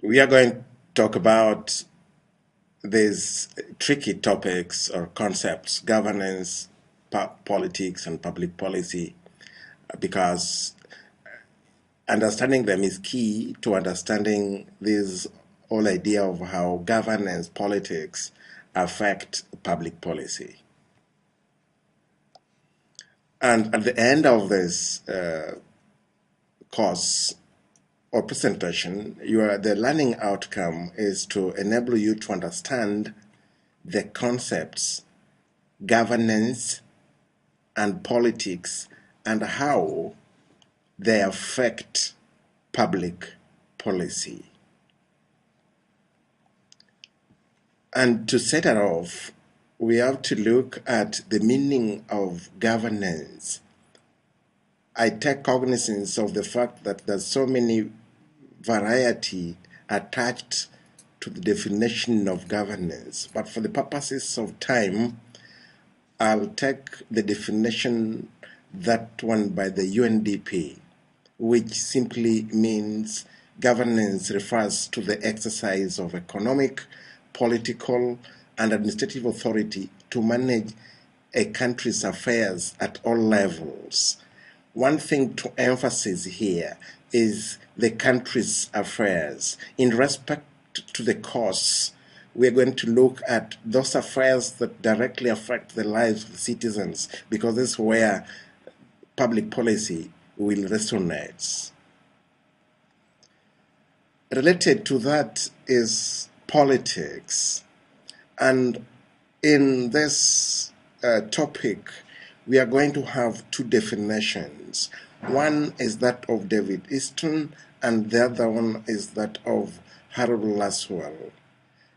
We are going to talk about these tricky topics or concepts, governance, politics, and public policy, because understanding them is key to understanding this whole idea of how governance, politics affect public policy. And at the end of this course, or presentation, the learning outcome is to enable you to understand the concepts, governance, and politics, and how they affect public policy. And to set it off, we have to look at the meaning of governance. I take cognizance of the fact that there's so many variety attached to the definition of governance. But for the purposes of time, I'll take the definition, that one by the UNDP, which simply means governance refers to the exercise of economic, political, and administrative authority to manage a country's affairs at all levels. One thing to emphasize here is the country's affairs. In respect to the course, we're going to look at those affairs that directly affect the lives of the citizens, because this is where public policy will resonate. Related to that is politics. And in this topic, we are going to have two definitions. One is that of David Easton, and the other one is that of Harold Laswell.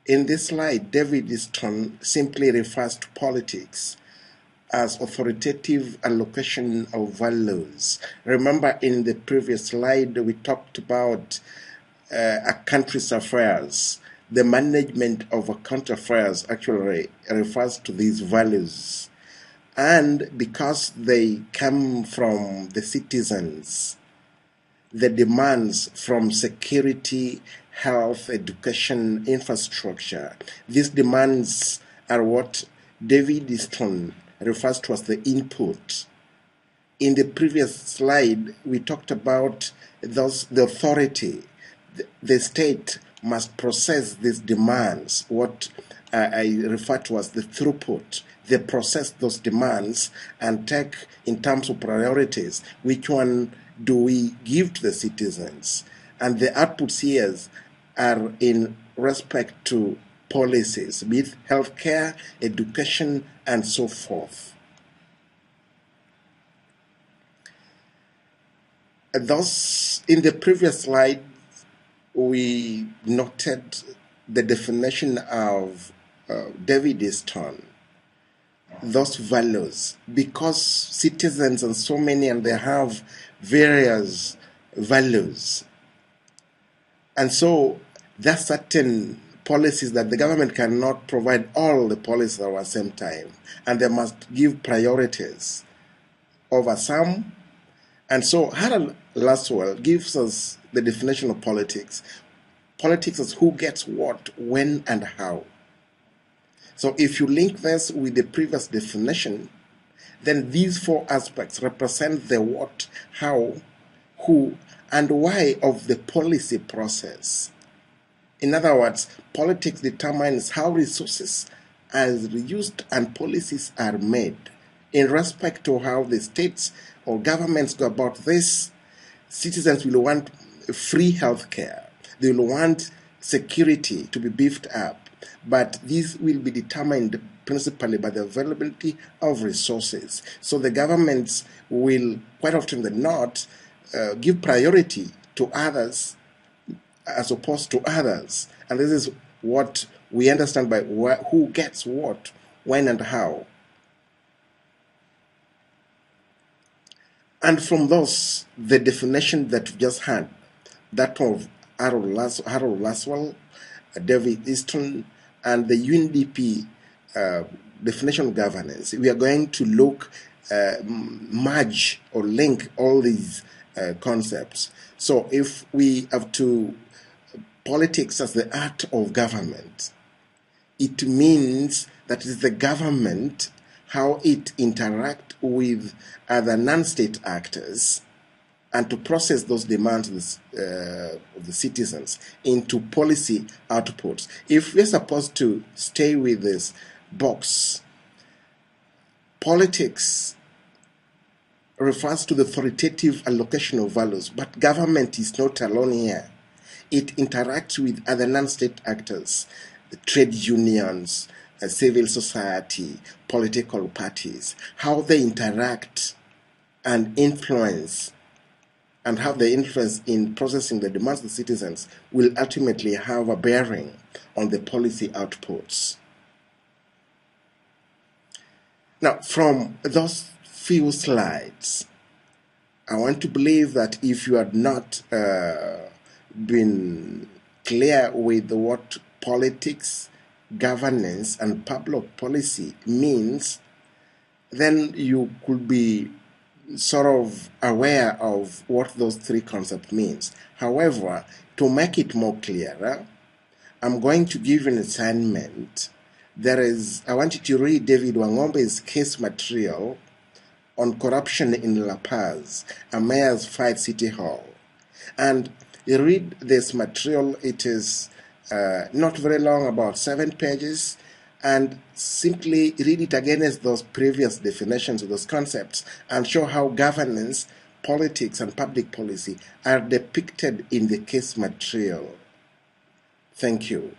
In this slide, David Easton simply refers to politics as authoritative allocation of values. Remember, in the previous slide, we talked about a country's affairs. The management of a country affairs actually refers to these values. And because they come from the citizens, the demands from security, health, education, infrastructure, these demands are what David Easton refers to as the input. In the previous slide, we talked about the authority. The state must process these demands, what I refer to as the throughput. They process those demands and take, in terms of priorities, which one do we give to the citizens? And the outputs here are in respect to policies, be it healthcare, education, and so forth. Thus, in the previous slide, we noted the definition of David Easton, those values, because citizens and so many, and they have various values. And so there are certain policies that the government cannot provide all the policies at the same time, and they must give priorities over some. And so Harold Laswell gives us the definition of politics. Politics is who gets what, when, and how. So if you link this with the previous definition, then these four aspects represent the what, how, who, and why of the policy process. In other words, politics determines how resources are used and policies are made. In respect to how the states or governments go about this, citizens will want free healthcare. They will want security to be beefed up. But this will be determined principally by the availability of resources. So the governments will, quite often than not, give priority to others as opposed to others. And this is what we understand by who gets what, when, and how. And from those, the definition that we just had, that of Harold Laswell, David Easton, and the UNDP definition of governance, we are going to look, merge or link all these concepts. So if we have to politics as the art of government. It means that it is the government, how it interacts with other non-state actors, and to process those demands of the citizens into policy outputs. If we're supposed to stay with this box, politics refers to the authoritative allocation of values, but government is not alone here. It interacts with other non-state actors, trade unions, civil society, political parties, how they interact and influence, and how they influence in processing the demands of the citizens will ultimately have a bearing on the policy outputs. Now, from those few slides, I want to believe that if you had not been clear with what politics, governance, and public policy means, then you could be sort of aware of what those three concepts means. However, to make it more clearer, I'm going to give you an assignment. I want you to read David Wangombe's case material on corruption in La Paz, a mayor's fight City Hall. And you read this material, it is not very long, about 7 pages, and simply read it against those previous definitions of those concepts and show how governance, politics, and public policy are depicted in the case material. Thank you.